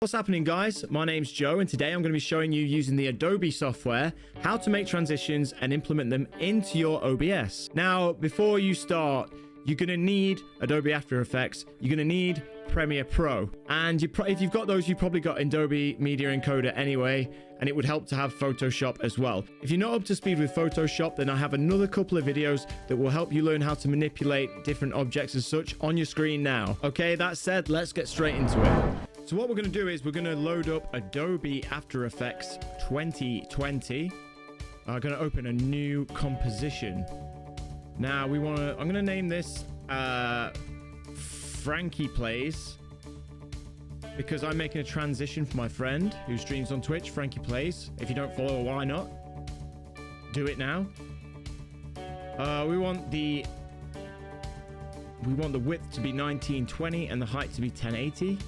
What's happening, guys? My name's Joe, and today I'm going to be showing you using the Adobe software how to make transitions and implement them into your OBS. Now, before you start, you're going to need Adobe After Effects. You're going to need Premiere Pro, and if you've got those, you've probably got Adobe Media Encoder anyway, and it would help to have Photoshop as well. If you're not up to speed with Photoshop, then I have another couple of videos that will help you learn how to manipulate different objects and such on your screen now. Okay, that said, let's get straight into it. So what we're going to do is we're going to load up Adobe After Effects 2020. I'm going to open a new composition. Now I'm going to name this Frankie Plays, because I'm making a transition for my friend who streams on Twitch, Frankie Plays. If you don't follow, why not? Do it now. We want the width to be 1920 and the height to be 1080.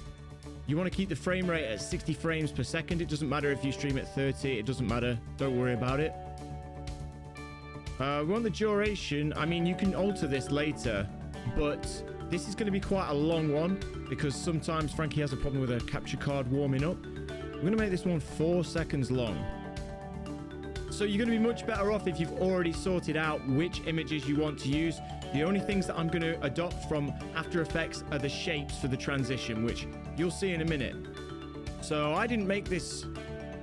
You want to keep the frame rate at 60 frames per second. It doesn't matter if you stream at 30. It doesn't matter. Don't worry about it. We want the duration. I mean, you can alter this later, but this is going to be quite a long one because sometimes Frankie has a problem with a capture card warming up. We're going to make this one 4 seconds long. So you're going to be much better off if you've already sorted out which images you want to use. The only things that I'm going to adopt from After Effects are the shapes for the transition, which you'll see in a minute. So I didn't make this.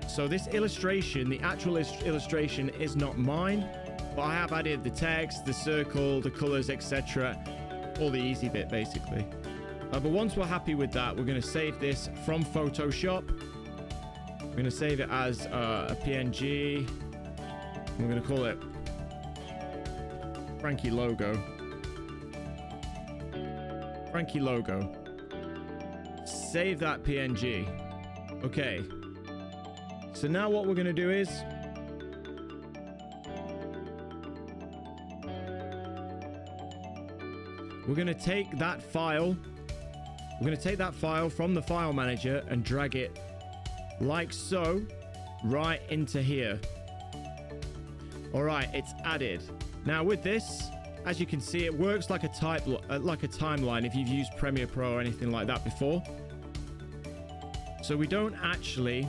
So this illustration, the actual illustration is not mine, but I have added the text, the circle, the colors, etc. All the easy bit, basically. But once we're happy with that, we're going to save this from Photoshop. We're going to save it as a PNG. We're going to call it Frankie Logo. Frankie Logo. Save that PNG. Okay. So now what we're going to do is we're going to take that file. We're going to take that file from the file manager and drag it like so right into here. All right, it's added. Now with this, as you can see, it works like a timeline if you've used Premiere Pro or anything like that before. So we don't actually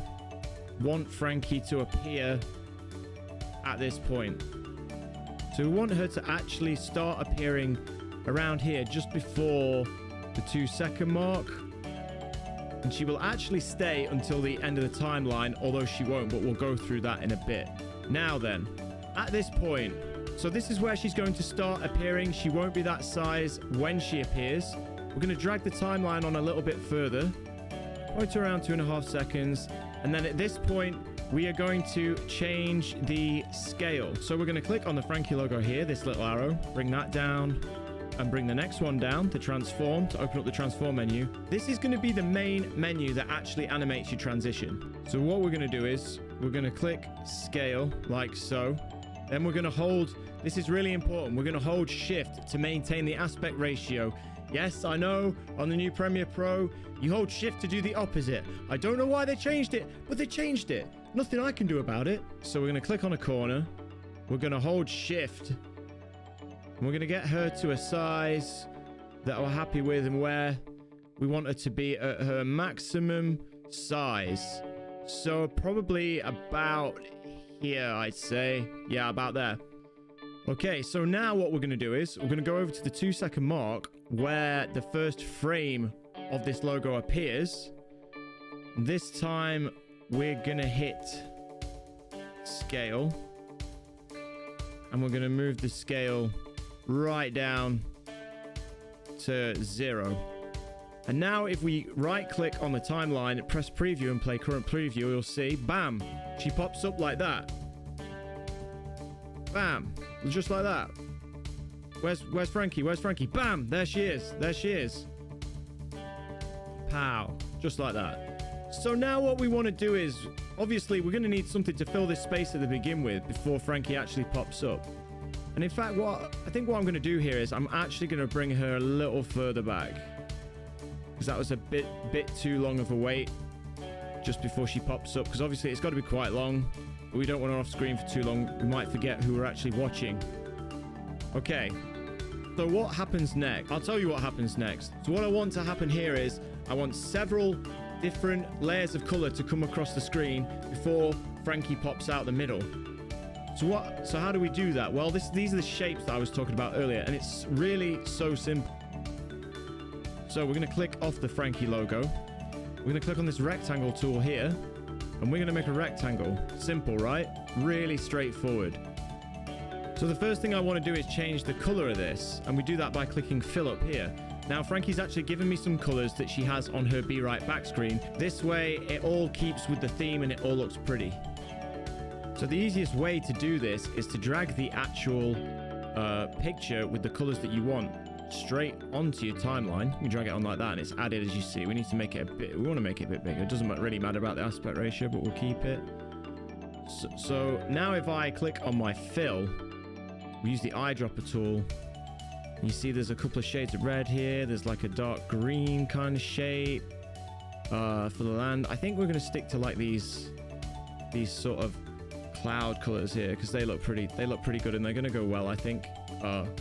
want Frankie to appear at this point. So we want her to actually start appearing around here just before the 2-second mark. And she will actually stay until the end of the timeline, although she won't, but we'll go through that in a bit. Now then, at this point, so this is where she's going to start appearing. She won't be that size when she appears. We're going to drag the timeline on a little bit further, point to around 2.5 seconds. And then at this point, we are going to change the scale. So we're going to click on the Frankie logo here, this little arrow, bring that down and bring the next one down to transform, to open up the transform menu. This is going to be the main menu that actually animates your transition. So what we're going to do is we're going to click scale like so. Then we're going to hold, this is really important, we're going to hold shift to maintain the aspect ratio. Yes, I know, on the new Premiere Pro, you hold shift to do the opposite. I don't know why they changed it, but they changed it. Nothing I can do about it. So we're going to click on a corner. We're going to hold shift. And we're going to get her to a size that we're happy with and where we want her to be at her maximum size. So probably about here, I'd say. Yeah, about there. Okay, so now what we're going to do is we're going to go over to the 2-second mark where the first frame of this logo appears. This time we're going to hit scale. And we're going to move the scale right down to 0. And now if we right click on the timeline, press preview and play current preview, you'll see, bam, she pops up like that. Bam, just like that. Where's Frankie? Where's Frankie? Bam, there she is. There she is. Pow, just like that. So now what we want to do is, obviously we're going to need something to fill this space to begin with before Frankie actually pops up. And in fact, I think what I'm going to do here is I'm actually going to bring her a little further back, because that was a bit too long of a wait just before she pops up, because obviously it's got to be quite long. But we don't want her off screen for too long. We might forget who we're actually watching. Okay. So what happens next? I'll tell you what happens next. So what I want to happen here is I want several different layers of color to come across the screen before Frankie pops out the middle. So how do we do that? Well, these are the shapes that I was talking about earlier, and it's really so simple. So we're going to click off the Frankie logo. We're going to click on this rectangle tool here, and we're going to make a rectangle. Simple, right? Really straightforward. So the first thing I want to do is change the color of this, and we do that by clicking fill up here. Now, Frankie's actually given me some colors that she has on her Be Right back screen. This way, it all keeps with the theme and it all looks pretty. So the easiest way to do this is to drag the actual picture with the colors that you want straight onto your timeline. You drag it on like that and it's added, as you see. We need to make it we want to make it a bit bigger. It doesn't really matter about the aspect ratio, but we'll keep it. So now if I click on my fill, we use the eyedropper tool. You see there's a couple of shades of red here. There's like a dark green kind of shape for the land. I think we're going to stick to like these sort of cloud colors here because they look pretty good, and they're going to go well, I think,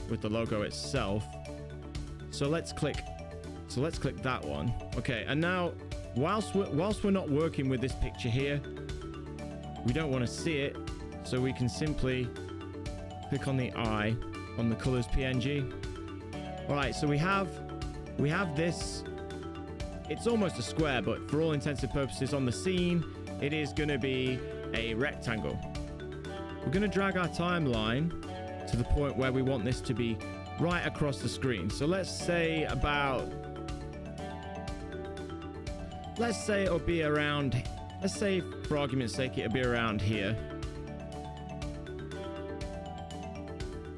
with the logo itself. So let's click that one. Okay, and now whilst we're not working with this picture here, we don't want to see it, so we can simply click on the eye on the colors PNG. All right, so we have this. It's almost a square, but for all intents and purposes on the scene, it is going to be a rectangle. We're going to drag our timeline to the point where we want this to be right across the screen. So let's say it'll be around, let's say for argument's sake it'll be around here,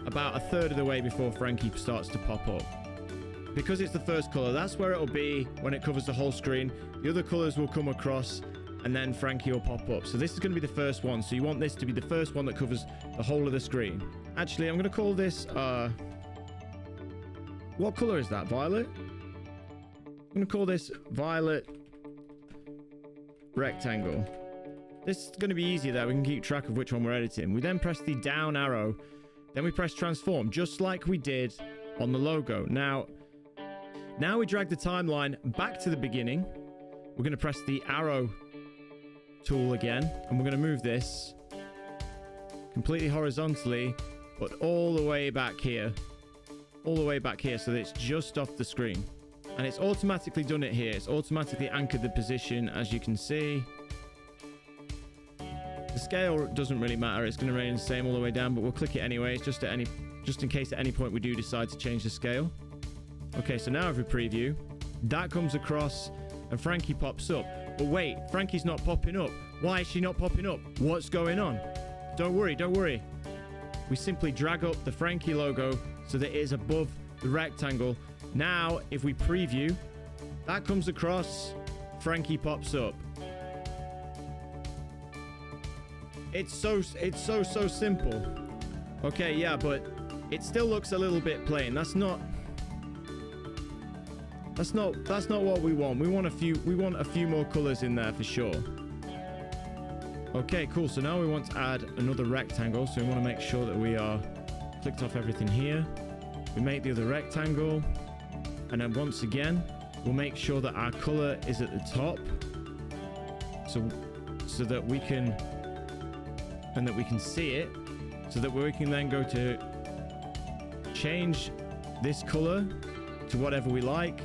about a third of the way before Frankie starts to pop up. Because it's the first color, that's where it'll be when it covers the whole screen. The other colors will come across and then Frankie will pop up. So this is going to be the first one. So you want this to be the first one that covers the whole of the screen. Actually, I'm going to call this, what color is that? Violet? I'm going to call this Violet Rectangle. This is going to be easier there. We can keep track of which one we're editing. We then press the down arrow. Then we press transform, just like we did on the logo. Now we drag the timeline back to the beginning. We're going to press the arrow tool again, and we're going to move this completely horizontally, but all the way back here, so that it's just off the screen. And it's automatically done it here. It's automatically anchored the position, as you can see. The scale doesn't really matter. It's going to remain the same all the way down, but we'll click it anyways, just in case at any point we do decide to change the scale. Okay, so now if we preview, that comes across and Frankie pops up. But wait, Frankie's not popping up. Why is she not popping up? What's going on? Don't worry. We simply drag up the Frankie logo so that it is above the rectangle. Now, if we preview, that comes across, Frankie pops up. It's so simple. Okay, yeah, but it still looks a little bit plain. That's not what we want. We want a few more colors in there for sure. Okay, cool. So now we want to add another rectangle. So we want to make sure that we are clicked off everything here. We make the other rectangle, and then once again, we'll make sure that our color is at the top, so that we can see it, so that we can then go to change this color to whatever we like.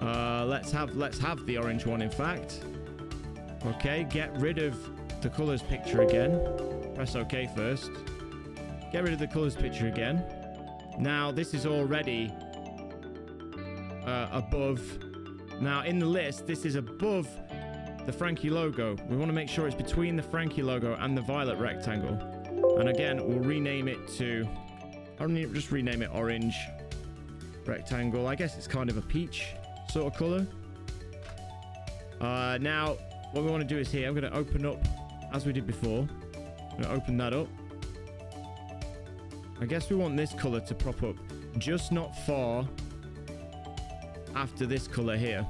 Let's have the orange one, in fact. Okay, get rid of the colors picture again. Press OK first. Get rid of the colors picture again. Now this is already above. Now in the list, this is above the Frankie logo. We want to make sure it's between the Frankie logo and the violet rectangle. And again, we'll rename it to, I'll just rename it orange rectangle. I guess it's kind of a peach sort of color. Now what we want to do is here, I'm going to open up as we did before. I'm going to open that up. I guess we want this color to pop up just not far after this color here.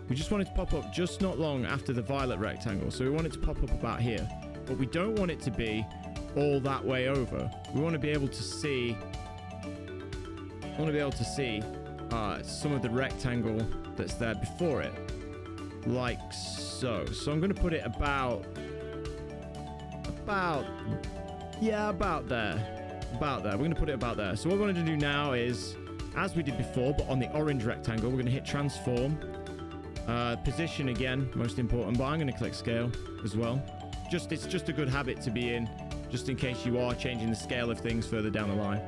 We just want it to pop up just not long after the violet rectangle. So we want it to pop up about here, but we don't want it to be all that way over. We want to be able to see some of the rectangle that's there before it. like so. So I'm going to put it about there. About there. We're going to put it about there. So what we're going to do now is, as we did before, but on the orange rectangle, we're going to hit transform. Position again, most important, but I'm going to click scale as well. It's just a good habit to be in, just in case you are changing the scale of things further down the line.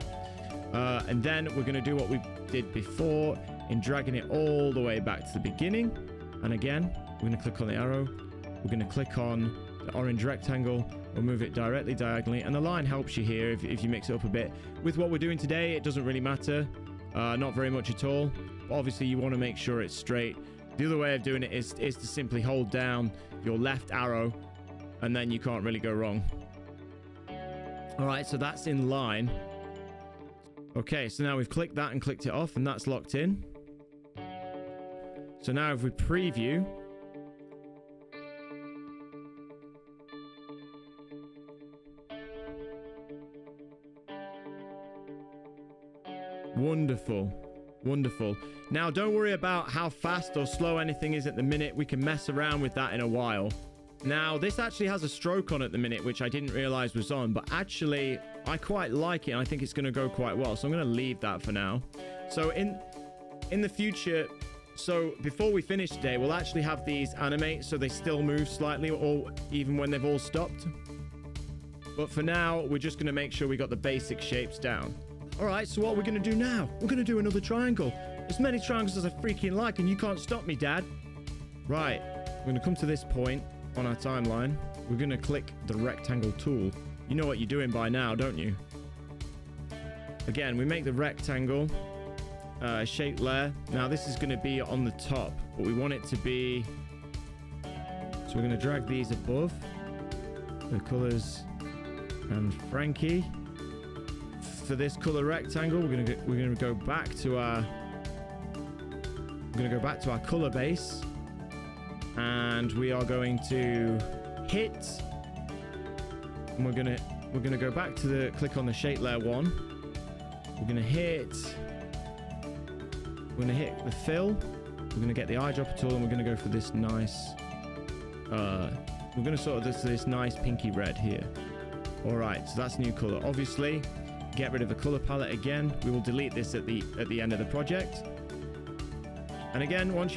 And then we're going to do what we did before in dragging it all the way back to the beginning. And again, we're going to click on the arrow. We're going to click on the orange rectangle. We'll move it directly diagonally. And the line helps you here if you mix it up a bit. With what we're doing today, it doesn't really matter. Not very much at all. But obviously, you want to make sure it's straight. The other way of doing it is to simply hold down your left arrow, and then you can't really go wrong. All right, so that's in line. Okay, so now we've clicked that and clicked it off, and that's locked in. So now if we preview, wonderful. Wonderful. Now, don't worry about how fast or slow anything is at the minute. We can mess around with that in a while. Now, this actually has a stroke on at the minute, which I didn't realize was on, but actually, I quite like it, and I think it's going to go quite well. So I'm going to leave that for now. So in the future, so before we finish today, we'll actually have these animate so they still move slightly, or even when they've all stopped. But for now, we're just going to make sure we got the basic shapes down. All right, so what we're going to do now? We're going to do another triangle. As many triangles as I freaking like, and you can't stop me, Dad. Right, we're going to come to this point on our timeline. We're going to click the rectangle tool. You know what you're doing by now, don't you? Again, we make the rectangle shape layer. Now, this is going to be on the top, but we want it to be... So we're going to drag these above the colors and Frankie. For this color rectangle, we're going to go back to our color base, and we are going to hit, and we're going to go back to the click on the shape layer one. We're going to hit the fill. We're going to get the eyedropper tool, and we're going to go for this nice we're going to sort of this nice pinky red here. All right, so that's new color. Obviously, get rid of the color palette again. We will delete this at the end of the project. And again, once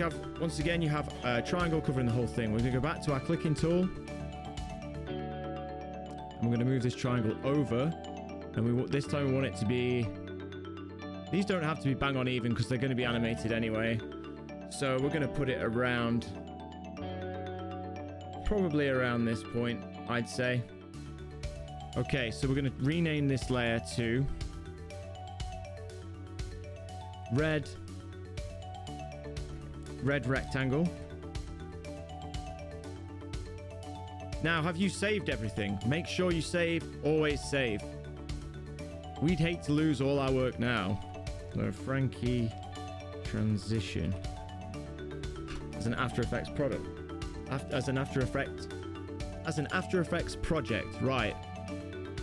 again you have a triangle covering the whole thing. We're going to go back to our clicking tool, and we're going to move this triangle over. And this time we want it to be... These don't have to be bang on even because they're going to be animated anyway. So we're going to put it around, probably around this point, I'd say. Okay, so we're going to rename this layer to red rectangle. Now, have you saved everything? Make sure you save, always save. We'd hate to lose all our work now. So Frankie transition as an After Effects product. As an After Effects project, right.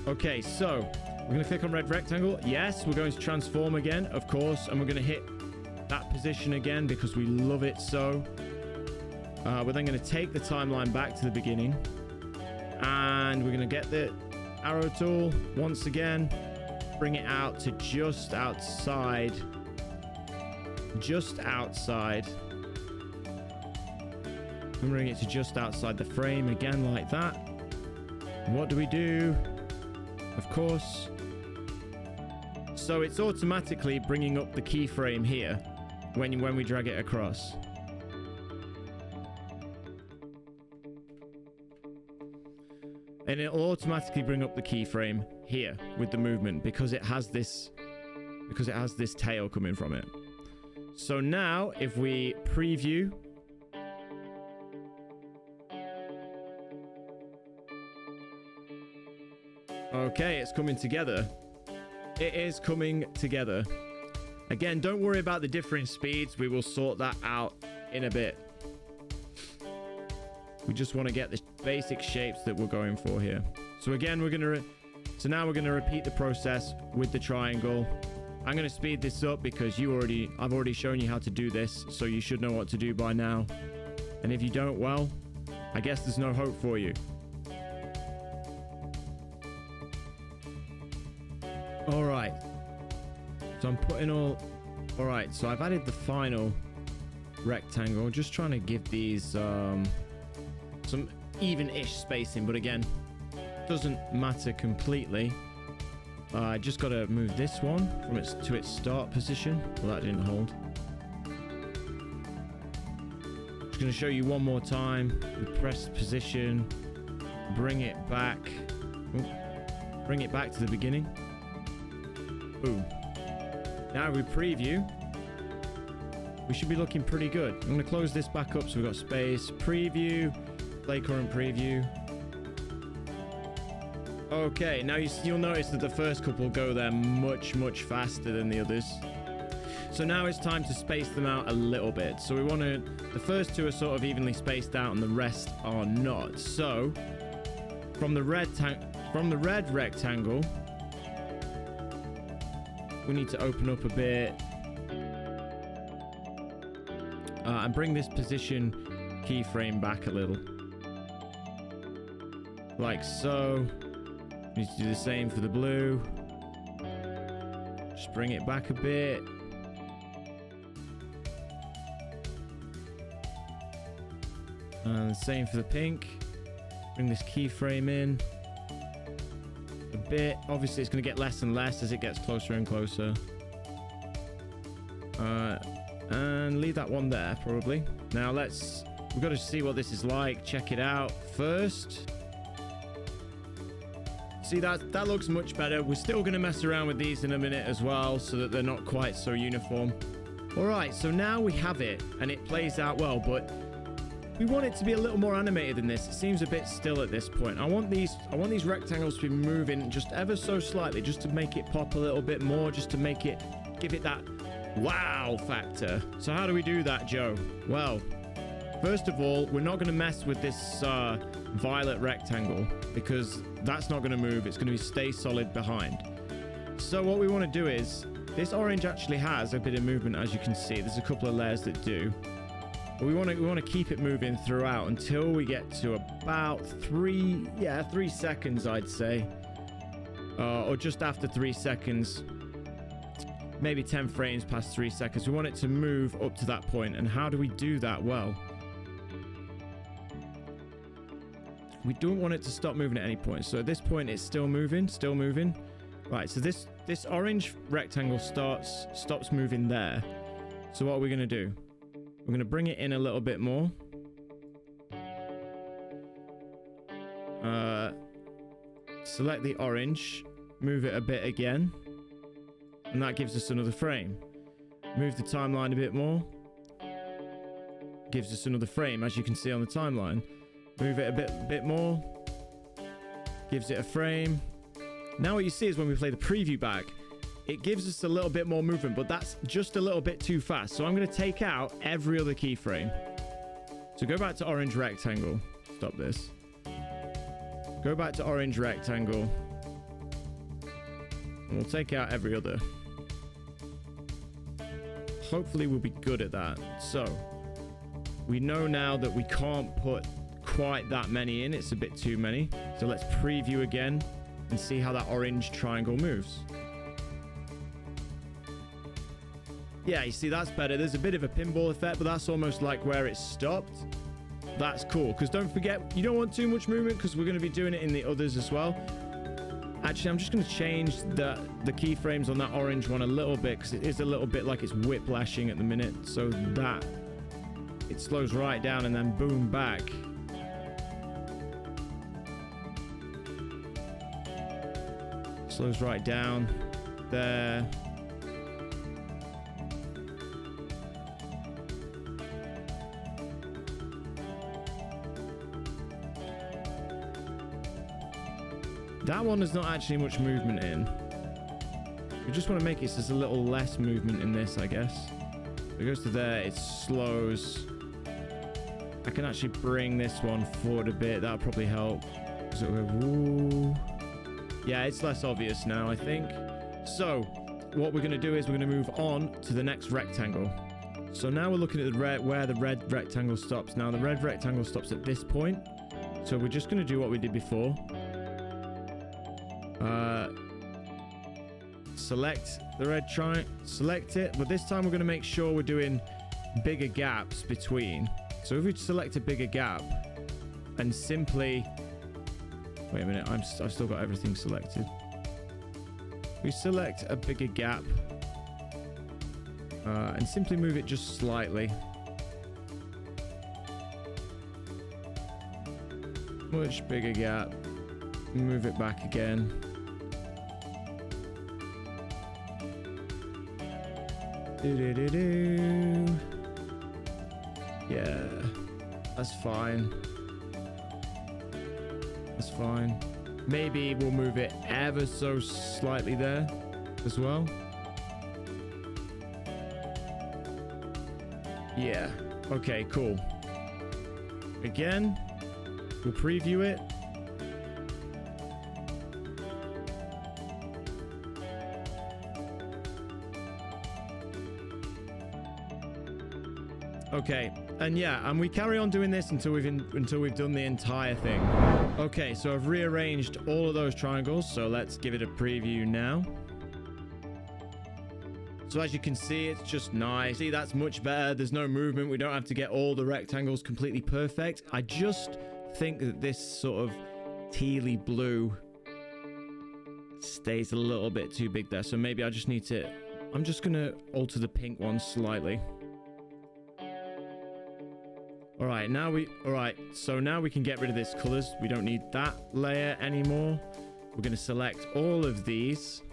Okay, so we're going to click on red rectangle. Yes, we're going to transform again, of course, and we're going to hit that position again because we love it so. We're then going to take the timeline back to the beginning, and we're going to get the arrow tool once again, bring it out to just outside. And bring it to just outside the frame again like that. And what do we do? Of course. So it's automatically bringing up the keyframe here when we drag it across. And it'll automatically bring up the keyframe here with the movement because it has this tail coming from it. So now if we preview, okay, it's coming together. It is coming together. Again, don't worry about the different speeds. We will sort that out in a bit. We just want to get the basic shapes that we're going for here. So again, now we're going to repeat the process with the triangle. I'm going to speed this up because I've already shown you how to do this, so you should know what to do by now. And if you don't, well, I guess there's no hope for you. All right. So I'm putting all right, so I've added the final rectangle. Just trying to give these some even-ish spacing, but again, doesn't matter completely. I just got to move this one from its start position. Well, that didn't hold. Just going to show you one more time. We press position, bring it back. Ooh, bring it back to the beginning. Boom. Now we preview. We should be looking pretty good. I'm going to close this back up so we've got space. Preview. Play current preview. Okay, now you'll notice that the first couple go there much faster than the others. So now it's time to space them out a little bit. So we want to... The first two are sort of evenly spaced out and the rest are not. So from the red rectangle, we need to open up a bit and bring this position keyframe back a little, like so. We need to do the same for the blue. Just bring it back a bit. And the same for the pink. Bring this keyframe in a bit. Obviously, it's going to get less and less as it gets closer and closer. And leave that one there, probably. Now, we've got to see what this is like. Check it out first. See, that looks much better. We're still going to mess around with these in a minute as well, so that they're not quite so uniform. All right, so now we have it, and it plays out well, but we want it to be a little more animated than this. It seems a bit still at this point. I want these rectangles to be moving just ever so slightly, just to make it pop a little bit more, just to give it that wow factor. So how do we do that, Joe? Well, first of all, we're not going to mess with this violet rectangle because that's not going to move. It's going to stay solid behind. So what we want to do is, this orange actually has a bit of movement, as you can see. There's a couple of layers that do. But we want to keep it moving throughout until we get to about 3 seconds, I'd say. Or just after 3 seconds. Maybe 10 frames past 3 seconds. We want it to move up to that point. And how do we do that? Well, we don't want it to stop moving at any point. So at this point, it's still moving. Right, so this orange rectangle stops moving there. So what are we going to do? We're going to bring it in a little bit more. Select the orange, move it a bit again, and that gives us another frame. Move the timeline a bit more, gives us another frame, as you can see on the timeline. Move it a bit more, gives it a frame. Now what you see is when we play the preview back, it gives us a little bit more movement, but that's just a little bit too fast. So I'm going to take out every other keyframe. So go back to orange rectangle. Stop this. Go back to orange rectangle. And we'll take out every other. Hopefully we'll be good at that. So we know now that we can't put quite that many in. It's a bit too many. So let's preview again and see how that orange triangle moves. Yeah, you see, that's better. There's a bit of a pinball effect, but that's almost like where it stopped. That's cool, because don't forget, you don't want too much movement because we're going to be doing it in the others as well. Actually, I'm just going to change the keyframes on that orange one a little bit because it is a little bit like it's whiplashing at the minute. So that it slows right down and then boom back. Slows right down there. That one has not actually much movement in. We just want to make it so there's a little less movement in this, I guess. It goes to there, it slows. I can actually bring this one forward a bit. That'll probably help. So we'll go, woo. Yeah, it's less obvious now, I think. So what we're going to do is we're going to move on to the next rectangle. So now we're looking at the where the red rectangle stops. Now the red rectangle stops at this point. So we're just going to do what we did before. Select the red triangle, select it, but this time we're going to make sure we're doing bigger gaps between. So if we select a bigger gap and simply, wait a minute, I've still got everything selected. We select a bigger gap and simply move it just slightly. Much bigger gap. Move it back again. Yeah, that's fine. That's fine. Maybe we'll move it ever so slightly there as well. Yeah. Okay, cool. Again, we'll preview it. Okay, and yeah, and we carry on doing this until we've done the entire thing. Okay, so I've rearranged all of those triangles, so let's give it a preview now. So as you can see, it's just nice. See, that's much better. There's no movement. We don't have to get all the rectangles completely perfect. I just think that this sort of tealy blue stays a little bit too big there. So maybe I just need to, I'm just going to alter the pink one slightly. All right, so now we can get rid of this colors. We don't need that layer anymore. We're going to select all of these.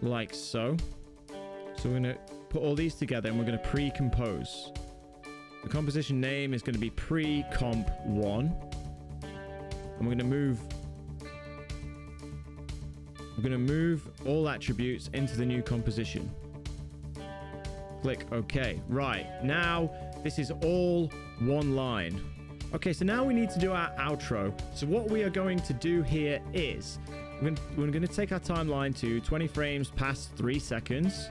Like so. So we're going to put all these together and we're going to pre-compose. The composition name is going to be pre-comp 1. And we're going to move all attributes into the new composition. Click OK. Right, now this is all one line. Okay, so now we need to do our outro. So what we are going to do here is we're going to take our timeline to 20 frames past 3 seconds.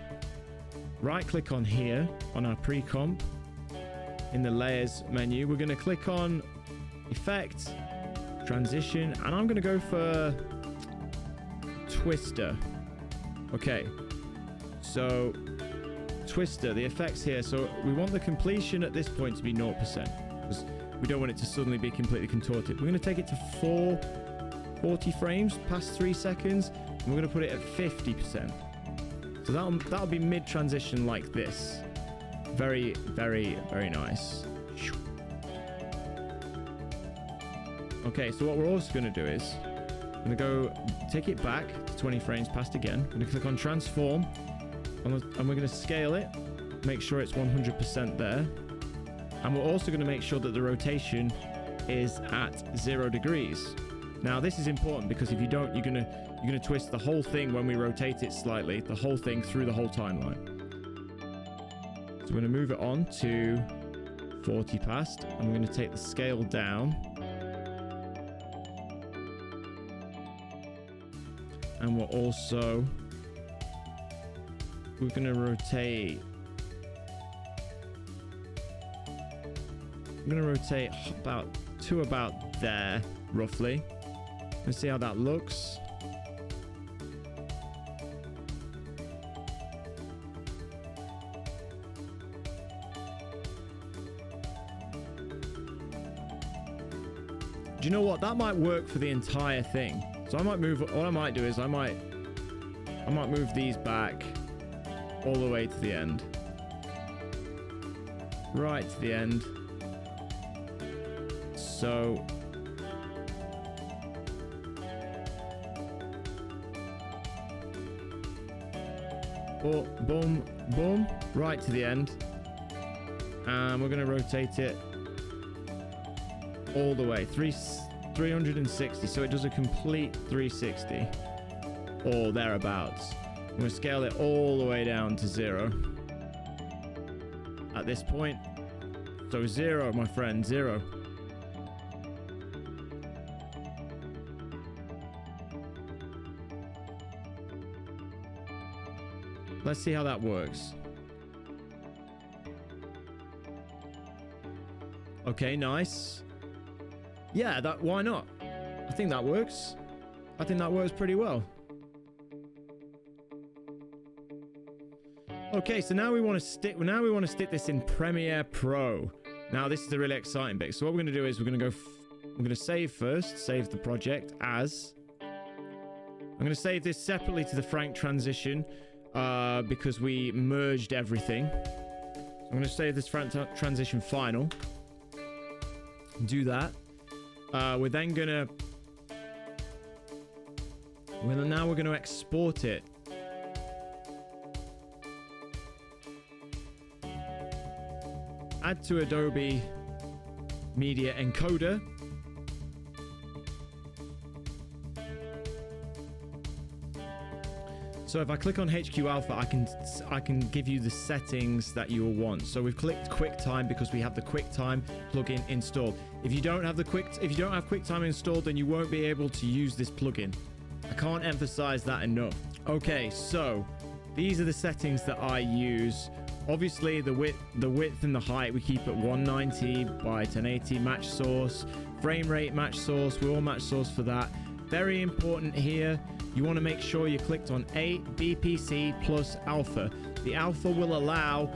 Right click on here on our pre-comp in the layers menu. We're going to click on effect, transition, and I'm going to go for twister. Okay, so twister, the effects here. So we want the completion at this point to be 0% because we don't want it to suddenly be completely contorted. We're going to take it to 40 frames past 3 seconds, and we're going to put it at 50%. So that'll be mid transition like this. Very, very, very nice. Okay, so what we're also going to do is I'm going to go take it back to 20 frames past again. I'm going to click on transform, and we're going to scale it, make sure it's 100% there. And we're also going to make sure that the rotation is at 0 degrees. Now this is important because if you don't, you're gonna twist the whole thing when we rotate it slightly, the whole thing through the whole timeline. So we're gonna move it on to 40 past, and we're gonna take the scale down. And we're gonna rotate. I'm gonna rotate about there, roughly. Let's see how that looks. Do you know what? That might work for the entire thing. So I might move, what I might do is I might move these back all the way to the end. Right to the end. So boom, boom, right to the end. And we're going to rotate it all the way, 360, so it does a complete 360 or thereabouts. I'm going to scale it all the way down to 0 at this point. So 0, my friend, 0. Let's see how that works. Okay, nice. Yeah, why not? I think that works. I think that works pretty well. Okay, so now we want to stick this in Premiere Pro. Now this is the really exciting bit. So what we're going to do is we're going to save first, save the project as. I'm going to save this separately to the Frank transition because we merged everything. So I'm going to save this Frank transition final. Do that. We're then gonna. Now we're gonna export it. Add to Adobe Media Encoder. So if I click on HQ Alpha, I can give you the settings that you will want. So we've clicked QuickTime because we have the QuickTime plugin installed. If you don't have QuickTime installed, then you won't be able to use this plugin. I can't emphasize that enough. Okay, so these are the settings that I use. Obviously, the width and the height we keep at 190 by 1080 match source. Frame rate match source. We're all match source for that. Very important here. You want to make sure you clicked on 8 BPC plus alpha. The alpha will allow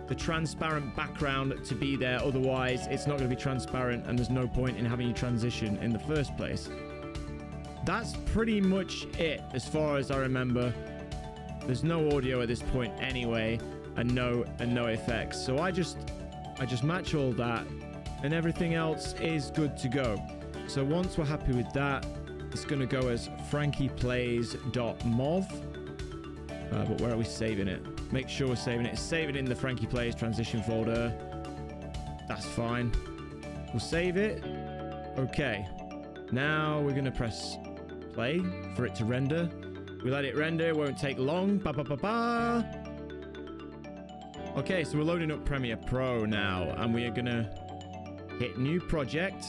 the transparent background to be there. Otherwise, it's not going to be transparent and there's no point in having you transition in the first place. That's pretty much it as far as I remember. There's no audio at this point anyway, and no effects. So I just match all that and everything else is good to go. So once we're happy with that, it's going to go as frankieplays.mov. But where are we saving it? Make sure we're saving it. Save it in the Frankie Plays transition folder. That's fine. We'll save it. Okay. Now we're going to press play for it to render. We let it render. It won't take long. Ba, ba, ba, ba. Okay, so we're loading up Premiere Pro now. And we are going to hit new project.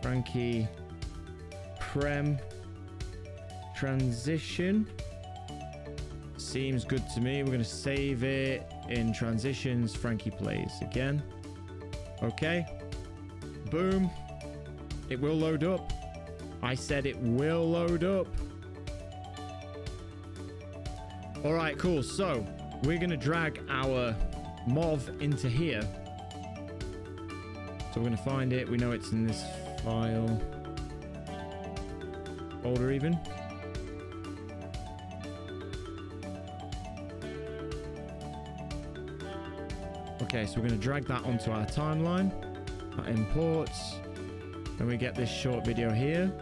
Frankie Prem transition. Seems good to me. We're going to save it in transitions. Frankie Plays again. Okay. Boom. It will load up. I said it will load up. All right, cool. So we're going to drag our MOV into here. So we're going to find it. We know it's in this file folder even. Okay, so we're going to drag that onto our timeline. That imports. And we get this short video here.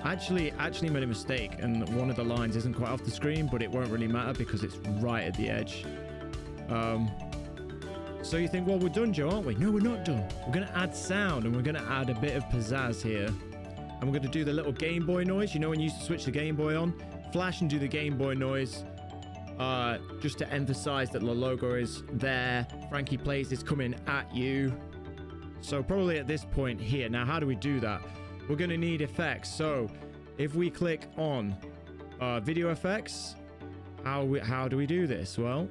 Actually made a mistake and one of the lines isn't quite off the screen, but it won't really matter because it's right at the edge. So you think, well, we're done, Joe, aren't we? No, we're not done. We're going to add sound and we're going to add a bit of pizzazz here. And we're going to do the little Game Boy noise. You know when you used to switch the Game Boy on? Flash and do the Game Boy noise. Just to emphasize that the logo is there. Frankie Plays is coming at you. So probably at this point here. Now, how do we do that? We're going to need effects. So if we click on video effects, how do we do this? Well,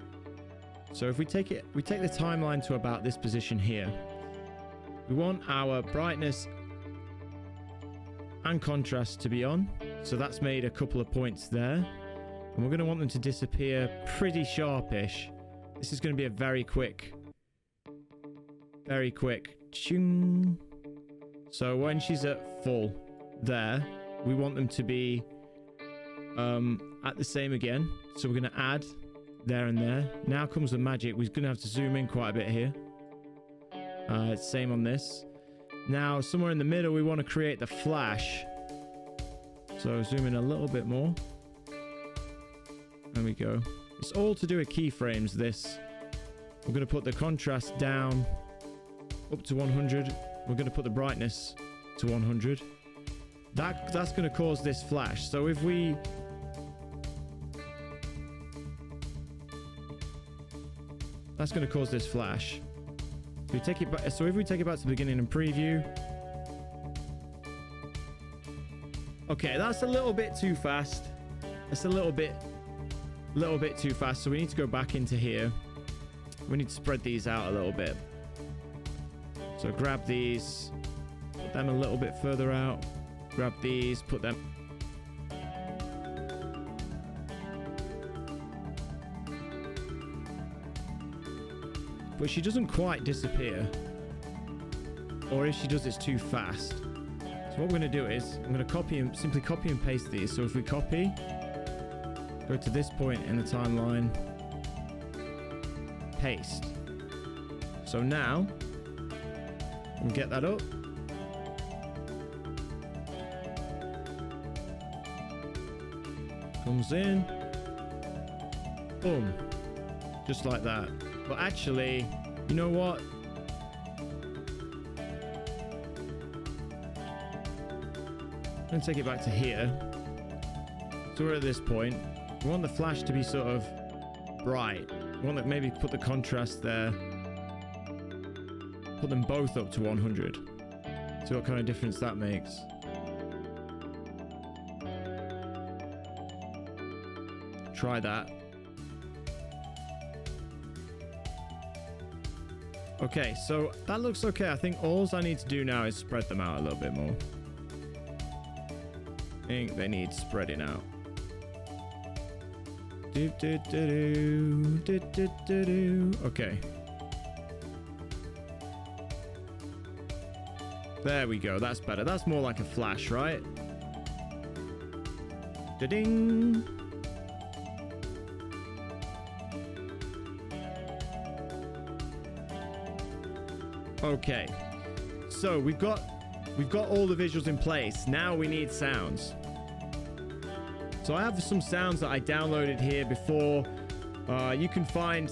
so if we take the timeline to about this position here. We want our brightness and contrast to be on. So that's made a couple of points there. And we're going to want them to disappear pretty sharpish. This is going to be a very quick. Ching. So when she's at full there, we want them to be at the same again. So we're going to add there and there. Now comes the magic. We're going to have to zoom in quite a bit here. Same on this. Now somewhere in the middle we want to create the flash. So zoom in a little bit more. There we go. It's all to do with keyframes, this. We're going to put the contrast down up to 100. We're going to put the brightness to 100. That's going to cause this flash. So if we... That's going to cause this flash. If we take it back, so if we take it back to the beginning and preview... Okay, that's a little bit too fast. It's a little bit too fast. So we need to go back into here. We need to spread these out a little bit. So grab these, put them a little bit further out. Grab these, put them. But she doesn't quite disappear. Or if she does, it's too fast. So what we're going to do is, I'm going to simply copy and paste these. So if we copy, go to this point in the timeline, paste. So now, we'll get that up. Comes in. Boom. Just like that. But actually, you know what? I'm going to take it back to here. So we're at this point. We want the flash to be sort of bright. We want to maybe put the contrast there. Put them both up to 100. See what kind of difference that makes. Try that. Okay, so that looks okay. I think all I need to do now is spread them out a little bit more. I think they need spreading out. Okay. There we go. That's better. That's more like a flash, right? Da-ding. Okay. So we've got all the visuals in place. Now we need sounds. So I have some sounds that I downloaded here before. You can find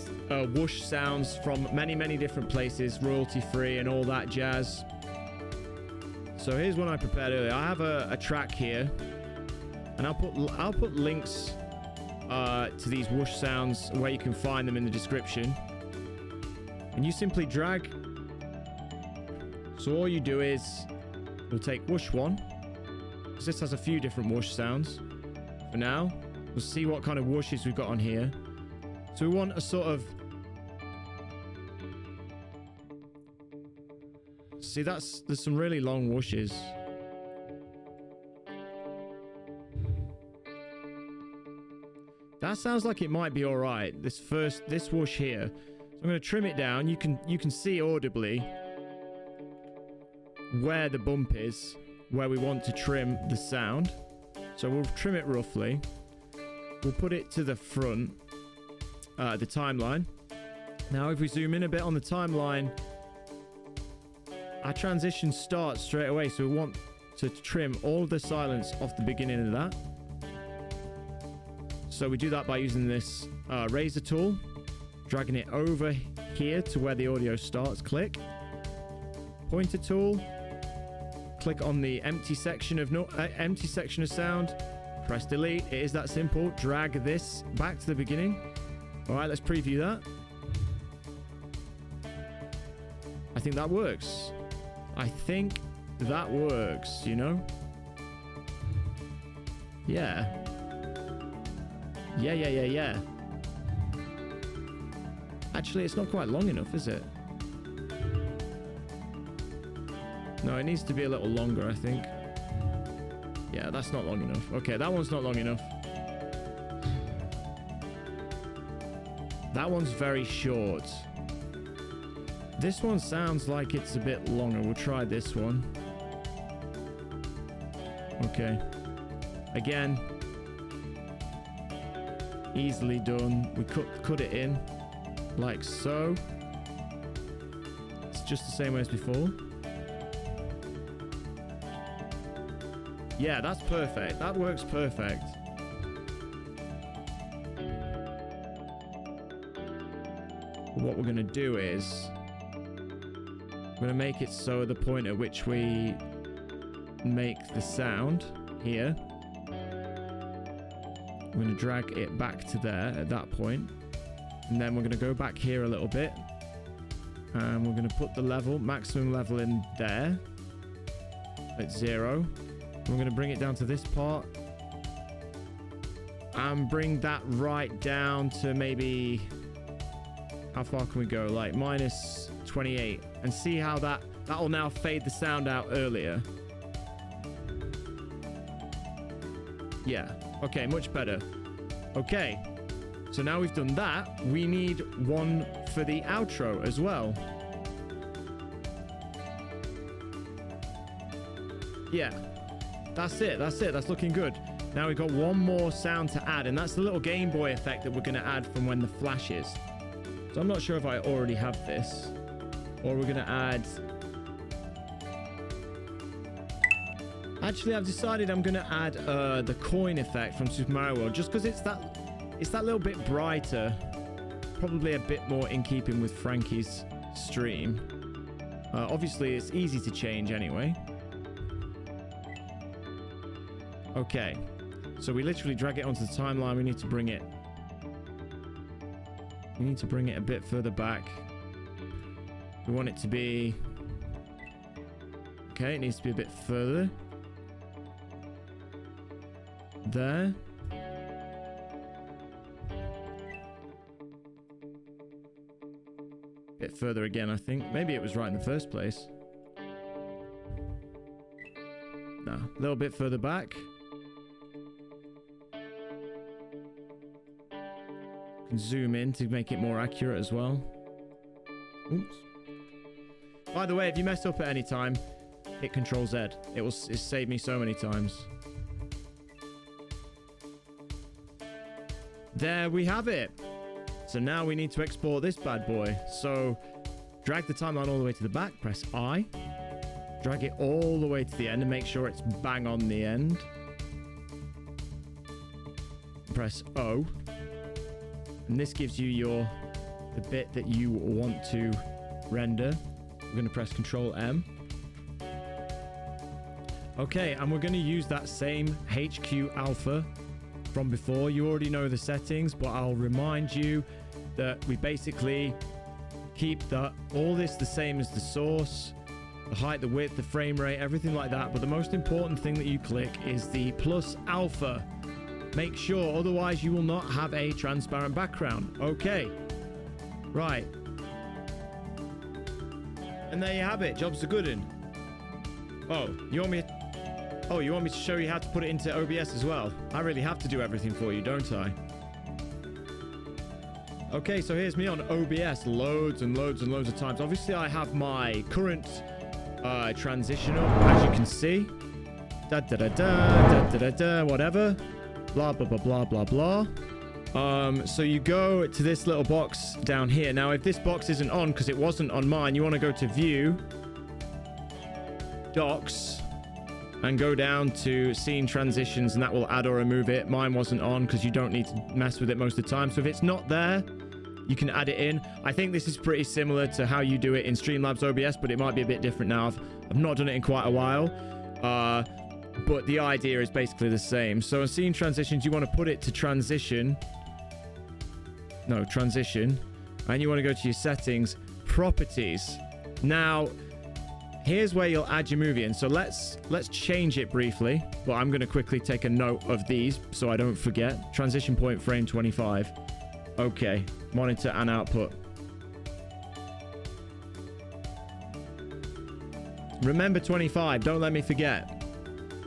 whoosh sounds from many different places, royalty free and all that jazz. So here's one I prepared earlier. I have a track here, and I'll put links to these whoosh sounds where you can find them in the description. And you simply drag. So all you do is we'll take whoosh 1, because this has a few different whoosh sounds. For now, we'll see what kind of whooshes we've got on here. So we want a sort of... See, there's some really long whooshes. That sounds like it might be all right. This whoosh here. So I'm going to trim it down. You can see audibly where the bump is, where we want to trim the sound. So we'll trim it roughly. We'll put it to the front, the timeline. Now, if we zoom in a bit on the timeline, our transition starts straight away. So we want to trim all of the silence off the beginning of that. So we do that by using this razor tool, dragging it over here to where the audio starts. Click. Pointer tool. Click on the empty section of sound. Press delete. It is that simple. Drag this back to the beginning. All right, let's preview that. I think that works. I think that works, you know? Yeah. Yeah. Actually, it's not quite long enough, is it? No, it needs to be a little longer, I think. Yeah, that's not long enough. Okay, that one's not long enough. That one's very short. This one sounds like it's a bit longer. We'll try this one. Okay. Again. Easily done. We cut it in like so. It's just the same way as before. Yeah, that's perfect. That works perfect. What we're going to do is we're going to make it so the point at which we make the sound here, I'm going to drag it back to there at that point, and then we're going to go back here a little bit, and we're going to put the level, maximum level in there at 0. We're going to bring it down to this part. and bring that right down to maybe, how far can we go? Like minus 28, and see how that will now fade the sound out earlier. Yeah, okay, much better. Okay, so now we've done that, we need one for the outro as well. Yeah, that's it, that's looking good. Now we've got one more sound to add, and that's the little Game Boy effect that we're going to add from when the flashes. So I'm not sure if I already have this, or we're going to add... Actually, I've decided I'm going to add the coin effect from Super Mario World, just because it's that little bit brighter, probably a bit more in keeping with Frankie's stream. Obviously, it's easy to change anyway. Okay, so we literally drag it onto the timeline. We need to bring it a bit further back. We want it to be... Okay, it needs to be a bit further. There. Bit further again, I think. Maybe it was right in the first place. No, a little bit further back. Can zoom in to make it more accurate as well. Oops. By the way, if you mess up at any time, hit Control Z. It's saved me so many times. There we have it. So now we need to export this bad boy. So drag the timeline all the way to the back, press I. Drag it all the way to the end and make sure it's bang on the end. Press O. And this gives you the bit that you want to render. We're going to press Control M. Okay, and we're going to use that same HQ alpha from before. You already know the settings, but I'll remind you that we basically keep all this the same as the source, the height, the width, the frame rate, everything like that. But the most important thing that you click is the plus alpha. Make sure, otherwise you will not have a transparent background. Okay, right. And there you have it. Job's a good one. Oh, you want me to show you how to put it into OBS as well? I really have to do everything for you, don't I? Okay, so here's me on OBS loads and loads and loads of times. Obviously, I have my current transition up, as you can see. Whatever. Blah, blah, blah, blah, blah, blah. So you go to this little box down here. Now, if this box isn't on, because it wasn't on mine, you want to go to View, Docs, and go down to Scene Transitions, and that will add or remove it. Mine wasn't on because you don't need to mess with it most of the time. So if it's not there, you can add it in. I think this is pretty similar to how you do it in Streamlabs OBS, but it might be a bit different now. I've not done it in quite a while. But the idea is basically the same. So in Scene Transitions, you want to put it to transition. No, transition. And you want to go to your settings, properties. Now, here's where you'll add your movie in. So let's change it briefly. But I'm going to quickly take a note of these so I don't forget. Transition point frame 25. Okay, monitor and output. Remember 25, don't let me forget.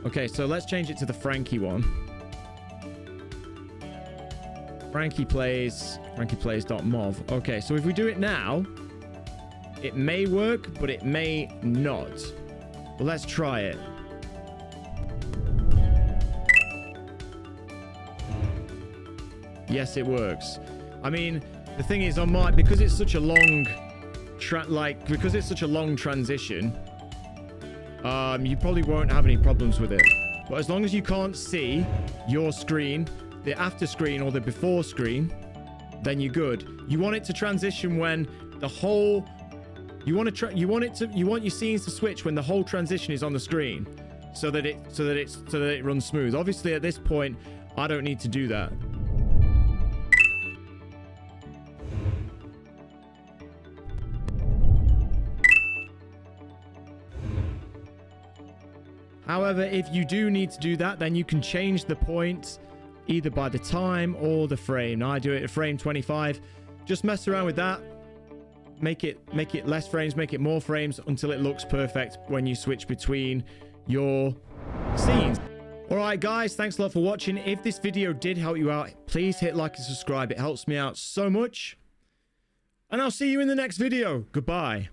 Okay, so let's change it to the Frankie one. Frankie plays.mov. Okay, so if we do it now, it may work, but it may not. Well, let's try it. Yes, it works. I mean, the thing is, on my, because it's such a long transition, you probably won't have any problems with it. But as long as you can't see your screen, the after screen or the before screen, then you're good. You want it to transition when the whole, you want your scenes to switch when the whole transition is on the screen, so that it runs smooth. Obviously, at this point, I don't need to do that. However, if you do need to do that, then you can change the point either by the time or the frame. Now I do it at frame 25. Just mess around with that. Make it less frames, make it more frames until it looks perfect when you switch between your scenes. All right, guys, thanks a lot for watching. If this video did help you out, please hit like and subscribe. It helps me out so much. And I'll see you in the next video. Goodbye.